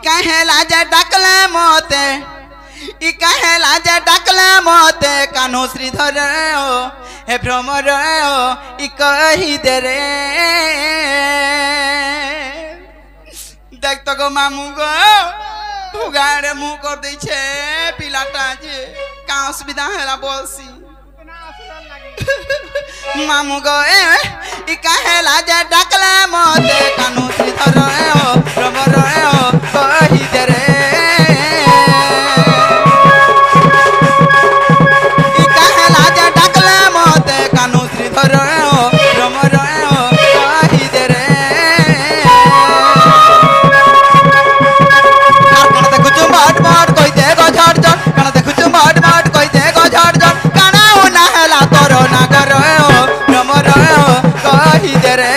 कहेला जे डाकले मते इ कहेला जे डाकले मते कान्हो श्रीधर ओ हे भ्रमर ओ इ कही दे रे देख तो गो मामू गो उगाड़े मुँह कर दै छे पिलाटा जे का असुविधा हैला बोलसी मामू गो इ कहेला जे डाकले मते कान्हो श्रीधर ओ भ्रमर ओ कही दे रे इ कहेला जे डाकले मते कान्हो श्रीधर ओ भ्रमर ओ कही दे रे कण देखु चुम्बाट बाट कहि दे गो झट झट कण देखु चुम्बाट बाट कहि दे गो झट झट काना ओ ना हैला तोरो ना करो भ्रमर ओ कही दे रे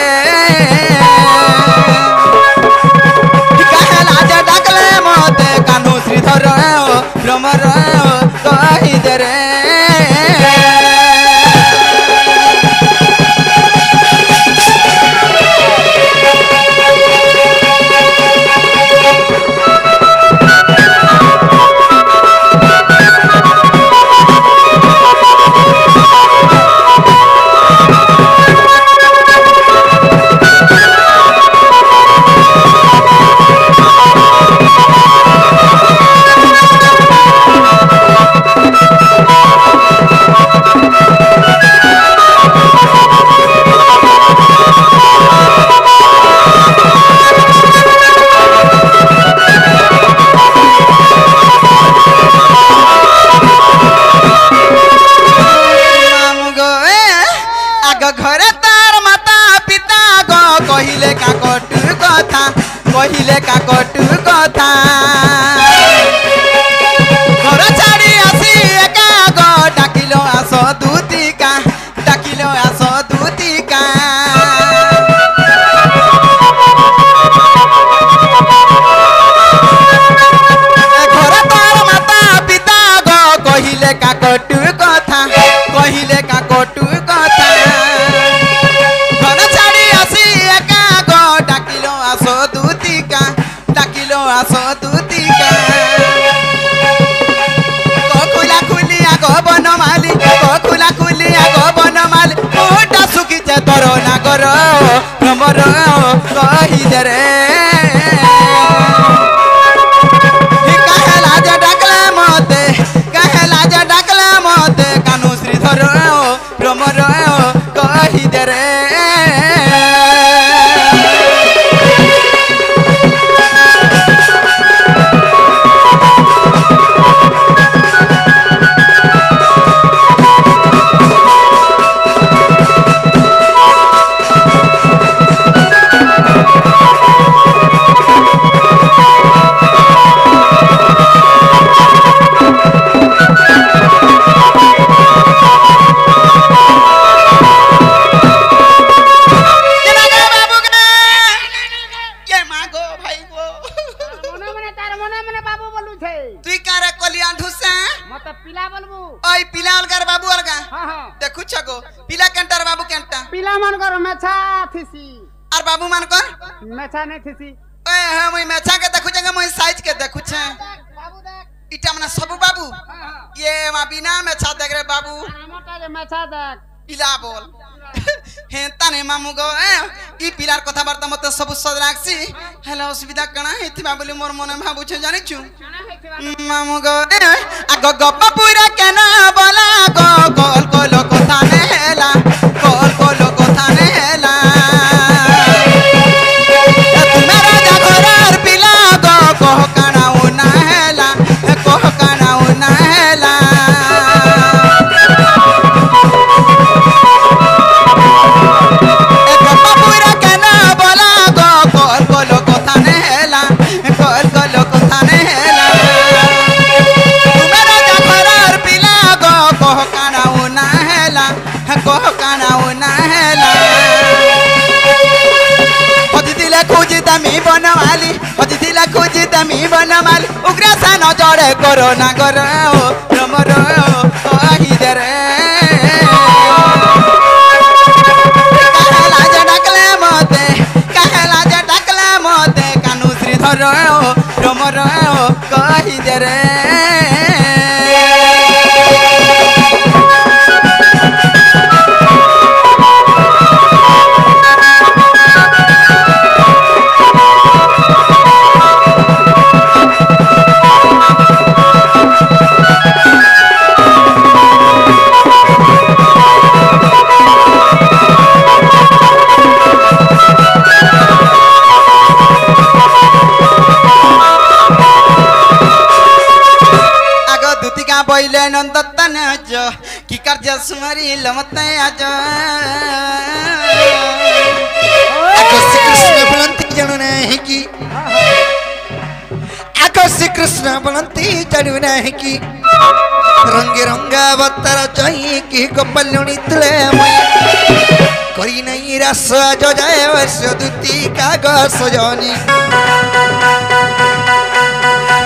कहेला जे डाकले मते कान्हो श्रीधर ओ भ्रमर ओ कही दे रे घरे तार माता पिता गो कहिले का कटु कथा कहिले का कटु कथा घर छाड़ी आसी एका गो डाकिलो आस दूतिका डाकिलो आस दूतिका घरे तार माता पिता गो कहिले का कटु कथा कहिले का कटु कथा डाकिलो आसो दूतिका खुला खुलिया गो बनमाली खुला खुलिया गो बनमाली मोटा सुखी जे तोरो ना करो भ्रमर कही दे रे कहेला जे डाकले मते कहेला जे डाकले मते कान्हो श्रीधर भ्रमर कही दे रे और बाबू मान कर मेछा नहीं थीसी ओए हां मुई मेछा के देखु जंगे मुई साइज के देखु छे बाबू देख इटा मना सब बाबू ये मा बिना मेछा देख रे बाबू मोटा जे मेछा देख पिला बोल हेता ने मामू गो ई पिलार कथा वार्ता मते सब सद राखसी हेला असुविधा कणा हेतिबा बोली मोर मने भाबु छे जानि छु मामू गो आ गो गप्पा पूरा केना बोला गो गोल कोलो कथा ने हेला गोल कोलो कथा ने हेला कह कानाऊ ना हेला कह कानाऊ ना हेला एक बाबूरा केना बोला गो कल कलो कथा ने हेला कल कलो कथा ने हेला तुम्हारा जाखरार पिला गो कह कानाऊ ना हेला कह कानाऊ ना हेला दिले खोजी तमी बनवाली दिले खोजी तमी बनवाली उग्र सा नजरे करो ना करो भ्रमर कही दे रे कहेला जे डाकले मते कान्हो श्रीधर ମୋର କହିଦେ ରେ बइले नंदतन जो की कार्य सुमरी लमते आज आकाश कृष्ण बनती जानू नहीं की आकाश कृष्ण बनती जानू नहीं की रंगे रंगा बतर चाहिए की गोपालुनी तुले करी नहीं रस जो जाए वर्ष दूती कागज सजनी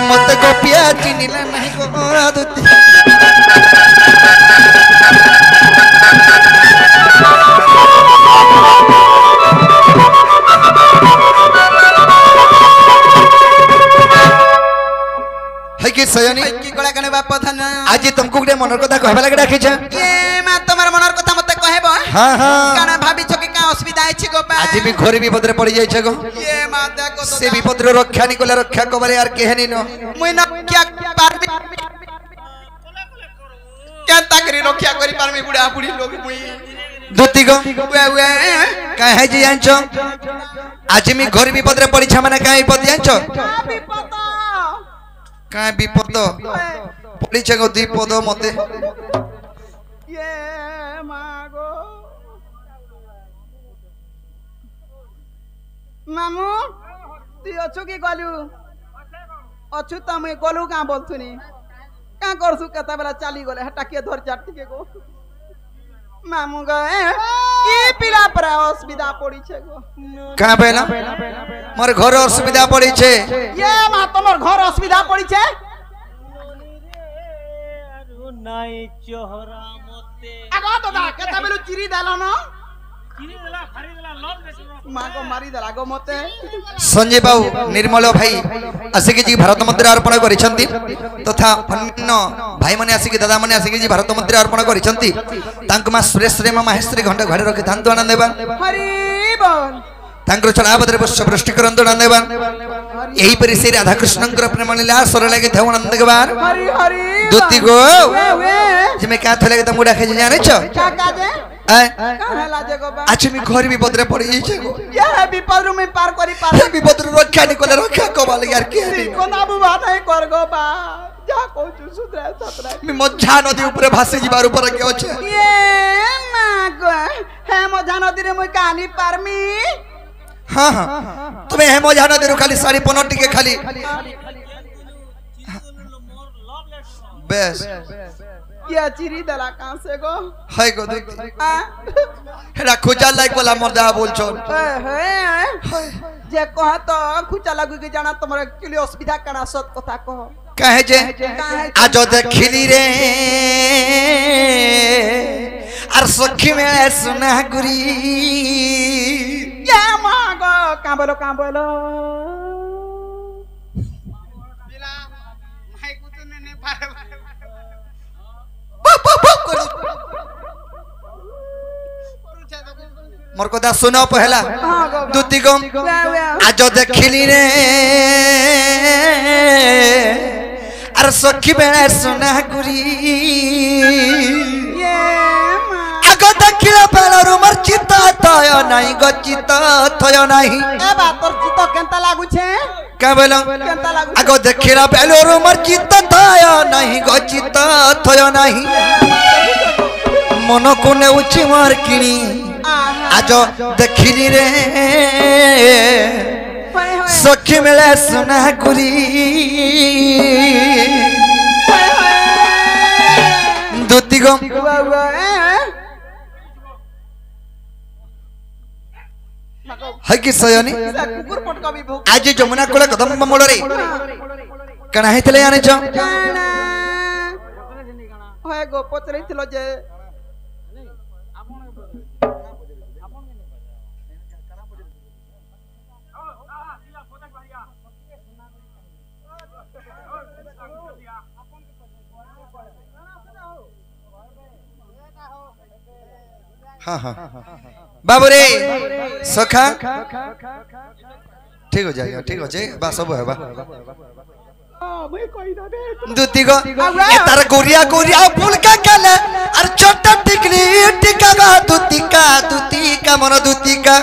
मत गोपिया चिनिला नहीं को दूती कि सयनी की गळा गणे बाप धन आज तुमको गुडे मनर कथा कहबा लागे डाकिछ ए मा तमर मनर कथा मते कहबो हां हां काना भाबी छके का असुविधा आइछ गो बा आज भी घोर विपद रे पड़ी जाय छ गो ए मा देखो से विपद रे रक्षा नि कोला रक्षा कबरे यार केहनी न मुई न क्या पारबी क्या ताकरी रक्षा करी पारमी बुढ़ा बुढ़ी लोग मुई दुती गो वे काहे जी जानछो आज मी घोर विपद रे पड़ी छ माने काहे विपद जानछो विपद काहे विपद पड़ी छ गो दुई पद मते ये मागो मामू तू अछु की गलु अछु त मैं गलु का बोलथुनी का करसु कता बेला चाली गले हटा के धर चाटी के गो मामू गए ई पिला पर असुविधा पड़ी छे गो का बेला मोर घर असुविधा पड़ी छे ये मा तमर घर असुविधा पड़ी छे नाई चोहरा मते आगो दादा कता बेलु चिरी दालो न चिरी देला खरी देला लोन बेसी मा को मारी देला गो मते संजय बाबू निर्मल भाई आसिक जी भारत मंदिर अर्पण करिसंती तथा अन्य भाई माने आसिक दादा माने आसिक जी भारत मंदिर अर्पण करिसंती तांक मा सुरेश रे महेश्वरी घंटा घरे रखि धान आनंद देबा हरि बोल तांकर चढ़ावदरे वर्ष वृष्टि करंतो आनंद देबा एही परि श्री राधा कृष्णंकर प्रेम लीला सर लागे थव आनंद देबार हरि हरि दुती गो वे जिमे का थ लागे त मुडा खे जाने छ का काजे ए कहाँ लाजे गो बा आज मी घर भी बदरे पड़ी जाई छ गो ये विपद में पार करी पार हे भी बदरे रक्षा निकले रक्षा कबाल यार के कोना बुबा नहीं कर गो बा जा कहू सुधरा सतरा मी मझा नदी ऊपर भासी जीवार ऊपर के अछि ये मागो हे मजा नदी रे मुई कानी पारमी हां हां तुम्हें हे मझा नदी रो खाली साड़ी पनटी के खाली बस ये चिरी दला कहां से गो हाय गो दुती आ हेडा खोजा लाइक वाला मर्दा बोल छोन हे जे कह तो खुचा लागु के जाना तमरे के लिए असुविधा कना सत कथा कह कहे जे आज देखिली रे आर सखी में सुना गुरी ये मागो का बोलो बिला भाई कुछ ने पारे मोर कथा सुनो पहला दुती गम आज देखिली रे आर सखी बेला सुना गुरी आग देखिला बेलरू मोर चित्त थय नाही गो चित्त थय नाही ए बा तोर चित्त केनता लागु छे का बोलो केनता लागु आग देखिला बेलरू मोर चित्त थय नाही गो चित्त थय नाही मन को नेउछि मार किणी आज देखिली रे सखी मेला सुना गुरी दुती गो है कि सयनी कुकुर पटका भी भूख आज जमुना कोला कदम मोड़रे कणा हेतले जाने छ काना होय गो पचरै थिलो जे हाँ हाँ बाबू रे सखा ठीक हो जाएगा ठीक हो जाए बस सब है बा दूती को ये तार गोरिया गोरिया फूल का कला और छोटा टिकली टिका का दूती का मन दूती का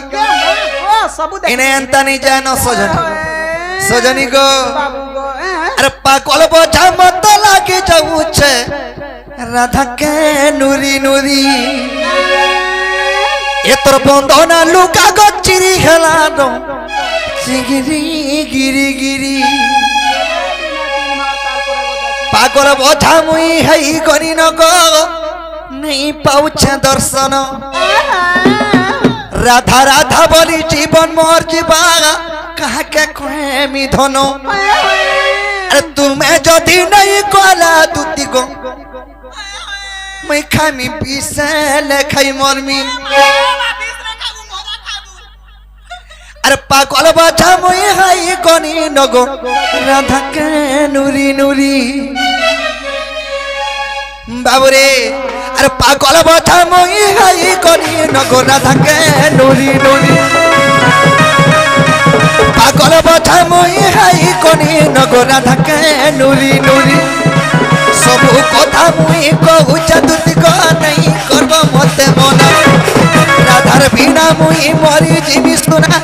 इन्हें अंता नहीं जाए ना सजनी को अरे पागल बोझा मत लागे जाऊ छे राधा के नूरी नूरी ये तोर बंधना लुका गचिरी हेला दो गिरी गिरी गिरी पागल बोझा मुई है गनी नको नहीं पाउछे दर्शन राधा राधा बोली जीवन मोर जीवा कहा के प्रेमी धनो अरे तुम्हें जदि नहीं कोला दूती को मैं खामी पीसे खाई मरमी अरे पागल बाछा मुई हाई गनी नगो राधा के नूरी नूरी बाबूरे अरे पागल बाछा मुई हाई गनी नगो राधा के नूरी नूरी पागल बाछा मुई हाई गनी नगो राधा के नूरी नूरी सब कथा मुई कहूचा दूती को नहीं करब मते मन राधार बिना मुई मरी जीवी सुना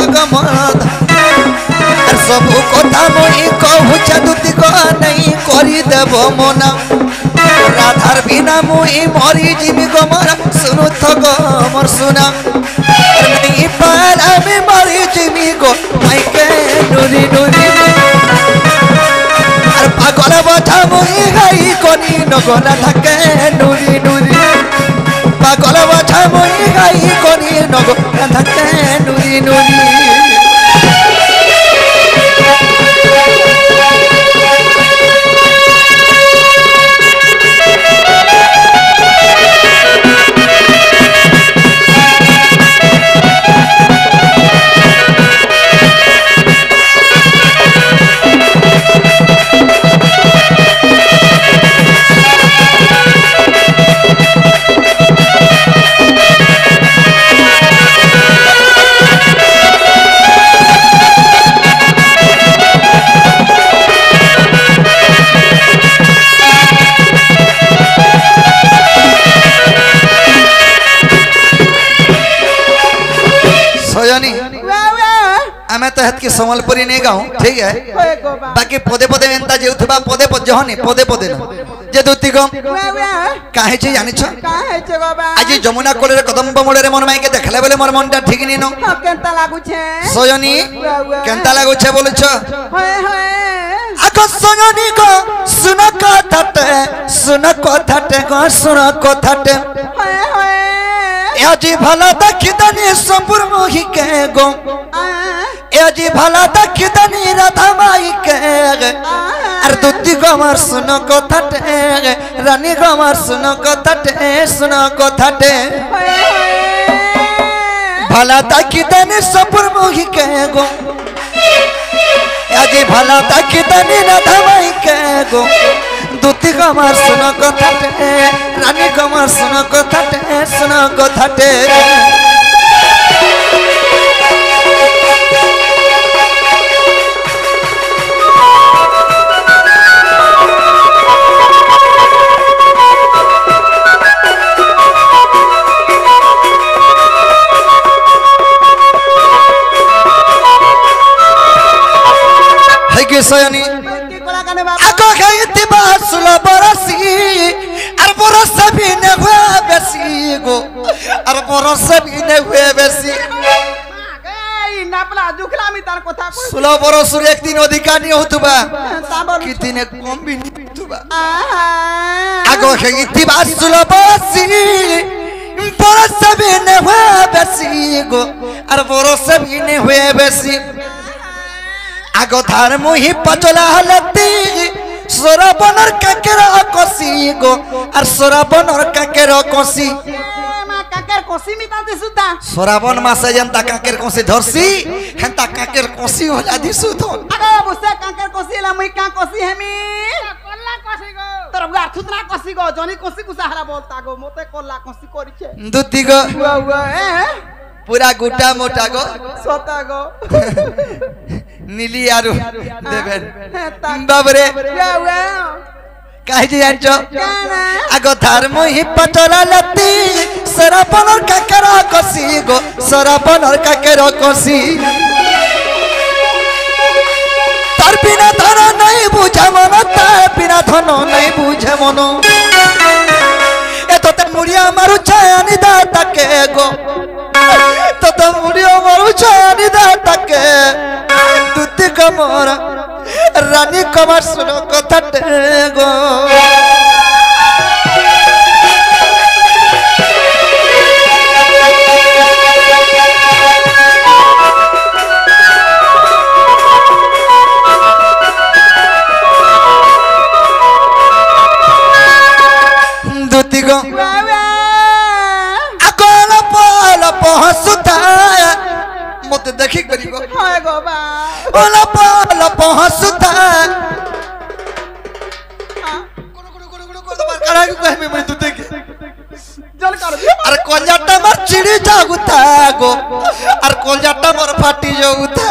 अगमद सब कथा मुई कहूचा दूती को नहीं करी देव मन राधार बिना मुई मरी जीवी गमर सुनु थक मोर सुना नहीं पार আমি मरी जीवी गो माई के नूरी नूरी पागल बोझा मुई हाई कोनी नगोना থাকে নুরি নুরি पागल बोझा मुई हाई कोनी नगोना থাকে নুরি নুরি आमे तो हत के संबलपुरी नहीं गाऊं ठीक है बाकी पदे पदे एंता जेउथबा पदे पद जहनी पदे पदे न जे दूती को काहे छी जानि छ आज जमुना कोले कदम्ब मोले रे मन माई के देखले बोले मोर मनटा ठीक नी न केनता लागु छे सोयनी केनता लागु छे बोले छ आको सोयनी को सुन कथाटे को सुन कथाटे याजी भला दखिदनी संपुर मोहि के गो याजी भला दखिदनी राधा माई के अरे दूती गमर सुन कथाटे रानी गमर सुन कथाटे भला दखिदनी संपुर मोहि के गो याजी भला दखिदनी राधा माई के गो दूती गमर सुन कथाटे रानी गमर सुन कथाटे है कि सयनी आको गईती बासुल बरसी अर बरस भी न हुए बेसी गो अर बरस भी न हुए बेसी नापला जुखला मी तार कथा कोइ 16 बरस एक दिन अधिकार नहीं होतबा कि दिन कम भी नहीं होतबा आको गईती बासुल बरसी बरस भी न हुए बेसी गो अर बरस भी न हुए बेसी आगो धार मुही पचला हलती सोराबनर काकेरा कोसी गो और सोराबनर काकेरा कोसी मा काकेर कोसी मिता दिसुता सोराबन मासे जनता काकेर कोसी धरसी हंता काकेर कोसी होला दिसुतो आगो बुसे काकेर कोसी ला मुई का कोसी हेमी कोल्ला कोसी गो तोर बुआ থুতরা কষি গো জনি কষি কুসাহারা বলতা গো মতে কল্লা কষি করিছে দুতি গো উয়া উয়া পুরা গোটা মোটা গো সতা গো নীলি আরু দেবেন হেতা বাবরে উয়া উয়া কাহিজি জানছ কেনে আগ ধার মুহি পচরা লতি সরাপনর কাকের কষি গো সরাপনর কাকের কষি তার বিনা ধন নাই বুঝে মন তার বিনা ধন নাই বুঝে মন এততে মুড়িয়া মারু ছায়ানি দা তাকে গো ততে মুড়িয়া মারু ছায়ানি দা তাকে দুতি কমর রানী কমার শুনো কথাতে গো দুতি গো উয়া উয়া আকল পল পহসুতা মতে দেখি করিব হয় গো বা ওলা পল পহসুতা জল কর আর কলজাটা মার চিড়ি যাগুতা গো আর কলজাটা মার ফাটি যাগুতা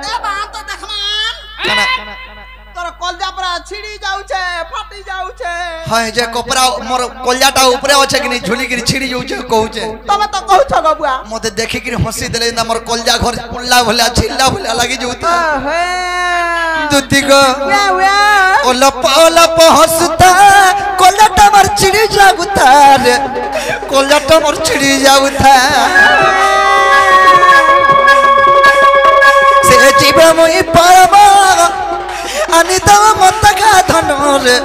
এ বা তো দেখমান তোর কলজা পরা ছিড়ি যাউছে ফাটি যাউছে হয় যে কপড়া মোর কলজাটা উপরে আছে কি ঝুলি কি ছিড়ি যাউছে কହୁছে তুমি তো কହୁছ গো বুয়া মতে দেখি কি হসি দেলে না মোর কলজা ঘর পুল্লা ভলা ছিল্লা ভলা লাগি যাউতা হে দুতি গো উয়া উয়া ওলা পলপ হসুতা কলজাটা মার চিড়ি যাগুতা রে কলজাটা মোর চিড়ি যাউতা সে জীব মই পরম আনি দেব মতে গা ধন রে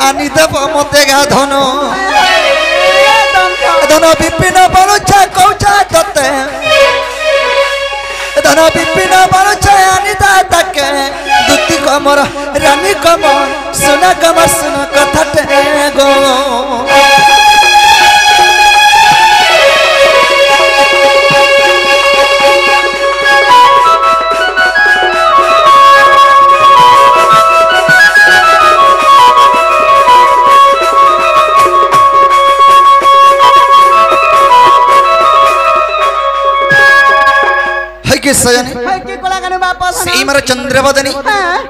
আনি দেব মতে গা ধন ধন বিপিন বলুছা কৌছা ততে ধন বিপিন বলুছা আনি দা তাকে দুতি কমর রানী কমর সোনা কমর সোনা কথাতে গো है कि सजनी है की कोला गने वापस सीमर चंद्रवदनी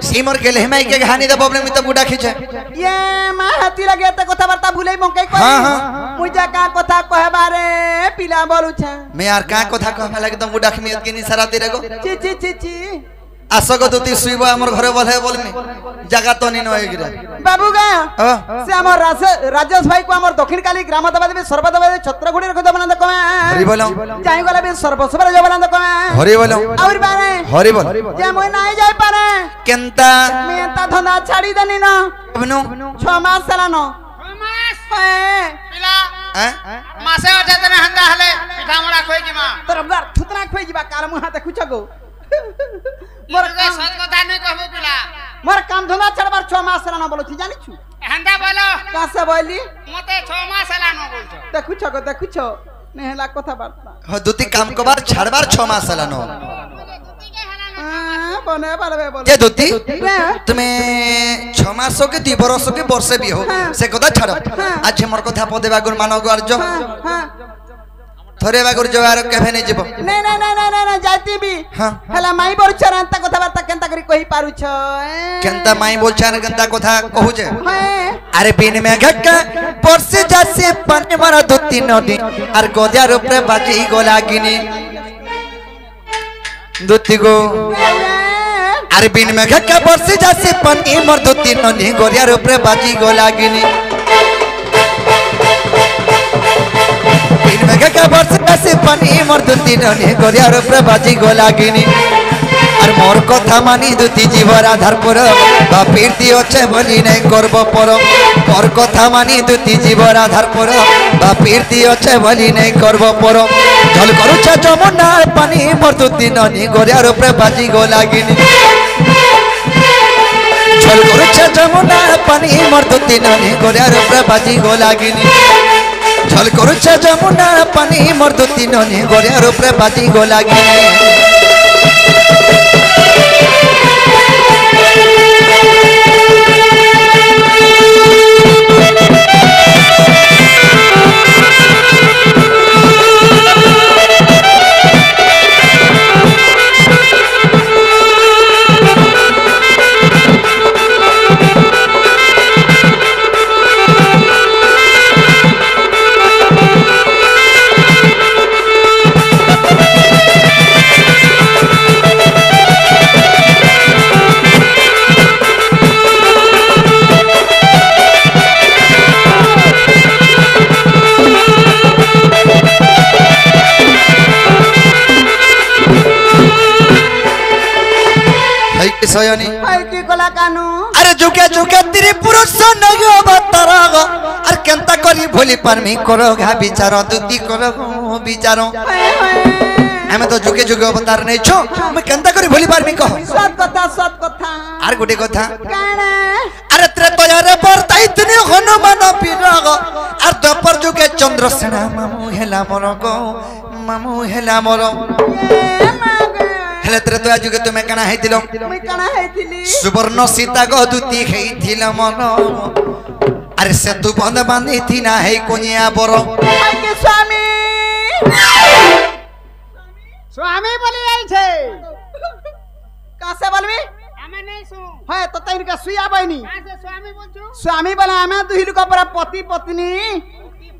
सीमर के लेहमाई के हानि द प्रॉब्लम में तो बुडा खिचे ये मा हाथी लगे त কথা বার্তা ভুলেই মকে কই हाँ, हाँ। মুজা কা কথা কহবারে পিলা বলুছে मैं यार का कथा कहला लगे तुम बुडा खमियत के निसारा दे रगो ची ची ची ची आसगो दुती सुइबो हमर घरे बोले बोल में जगह तो नी नय गिरा বাবু গা हां সে আমার রাজেশ ভাই কো আমার দক্ষিণ কালী গ্রাম দেবাদেবী সর্বদেবাদেবী ছত্রগুড়ি রকম দেবানন্দ কমে हरि बोलो যাই গলা বি সর্বসবর দেবানন্দ কমে हरि बोलो আর বারে हरि बोल যে মই নাই যাই পারে केंता মে তা ধনা ছাড়ি দেনি না बनु 6 মাস চালানো পিলা हैं মাসে ওঠে তেনে হান্দা হলে পিঠা মোড়া খই কি মা তোর বার থুতরা খই দিবা কার মুহা দেখুছ গো মোর সৎ কথা নাই কহবো পিলা মোর কাম ধন্দা ছাড়বার 6 মাস চালানো বলছি জানিছু হান্দা বলো কাছে বলি মতে 6 মাস এলানো বলছো দেখুছ গো দেখুছ নেহলা কথা বার্তা हो दुती काम को बार छाड़बार 6 मास लानो বনে পারবে বল के दुती तुम्हें 6 मासो के 2 बरसो के वर्षे भी हो से कथा छाड़ो आज मोर कथा पदे बागुर मानो गरजो হ্যাঁ थरे बागुर जवार केभे नै जीवो নাই নাই নাই নাই নাই যাইতি বি हां হেলা মাই বলছ রান্তা কথা বার্তা কেনতা করি কই পারুছ केंता माई बोलछान केंता कथा कहू जे হ্যাঁ अरे बिन में घक्का परसे जासे पानी मारा दुती नदी और गोदियार ऊपर बाजी गोलागिनी दुती गो अरे बिन में घक्का परसे जासे पानी मार दुती नदी गोदियार ऊपर बाजी गोलागिनी बिन में घक्का परसे जासे पानी मार दुती नदी गोदियार ऊपर बाजी गोलागिनी আর মোর কথা মানি দুতি জীবর আধার পর বা প্রীতি আছে বলি নাই করব পর মোর কথা মানি দুতি জীবর আধার পর বা প্রীতি আছে বলি নাই করব পর জল করুছ যমুনার পানি মোর দুতি ননি গড়িয়ার উপরে বাজি গো লাগিনি জল করুছ যমুনার পানি মোর দুতি ননি গড়িয়ার উপরে বাজি গো লাগিনি জল করুছ যমুনার পানি মোর দুতি ননি গড়িয়ার উপরে বাজি গো লাগিনি বিষয় নি হাই কি কলা কানু আরে যুগে যুগে তিরি পুরুষ নয় অবতার আর কেনতা করি ভুলি পারমি করো ঘা বিচার দুতি করো বিচার হাই হাই আমি তো যুগে যুগে অবতার নেইছো আমি কেনতা করি ভুলি পারমি কহ সৎ কথা আর গোটে কথা কানা আরে ত্রেতয়ারে বর্তাইতনি হনুমান বিরগ আর দ্বাপর যুগে চন্দ্রসেনা মামু হেলা মর গো মামু হেলা মর হেলে ত্রেতয়া যুগে তুমি কানা হইতিল মুই কানা হেইতিলি সুবর্ণ সীতা গো দুতি হইতিল মন আরে সেতু বন্ধ বাঁধিতি না হেই কোনিয়া বড় হাই কি স্বামী স্বামী বলি আইছে কাছে বলবি আমি নাই শুন হয় তো তাই কা সুইয়া বাইনি কাছে স্বামী বলছো স্বামী বলে আমি দুই লোক পরা পতি পত্নী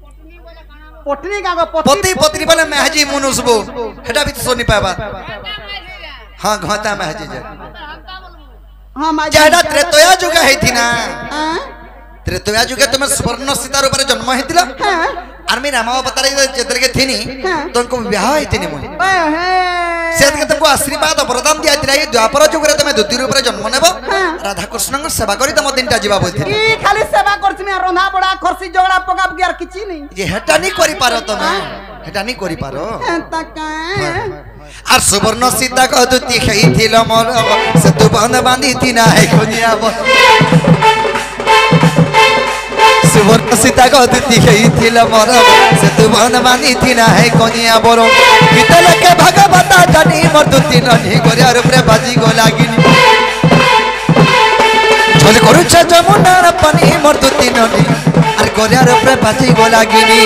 পটনি বলে কানা পত্নী গাগো পতি পত্নী বলে মেহাজি মনুসবো হেটা भी तो सुनी पाबा हां घाता मेहाजी जा हां माई जेडा त्रेतया जुग हेथि ना हां त्रेतया जुगे तुम सुवर्ण सीता रूप जन्म हेतिला हां आर्मी रामा अवतार जेतरे के थिनी तुमको विवाह हेतिनी मुई ए हे सेत के तुमको आशीर्वाद वरदान दिया दिला ये द्वापर जुगरे तुम दुति रूप जन्म नेबो राधा कृष्ण को सेवा करी तुम दिनटा जीवा बोलथि ई खाली सेवा करछि मैं रंधा बड़ा खरसी जगड़ा पकाब गियार किछि नहीं ये हेटा नहीं करी पारो तुम हेटा नहीं करी पारो तका আর সুবর্ণ সীতা কদুতি খেইছিল মোর সেতু বন্ধ বাঁধিতি না হে কোনিয়া সুবর্ণ সীতা কদুতি খেইছিল মোর সেতু বন্ধ বাঁধিতি না হে কোনিয়া বড় ভিতলকে ভগবতা জানি মোর দুতি ননি গরিয়ার উপরে বাজি গো লাগিনি ঝল করুছ যমুনার পানি মোর দুতি ননি আর গরিয়ার উপরে বাজি গো লাগিনি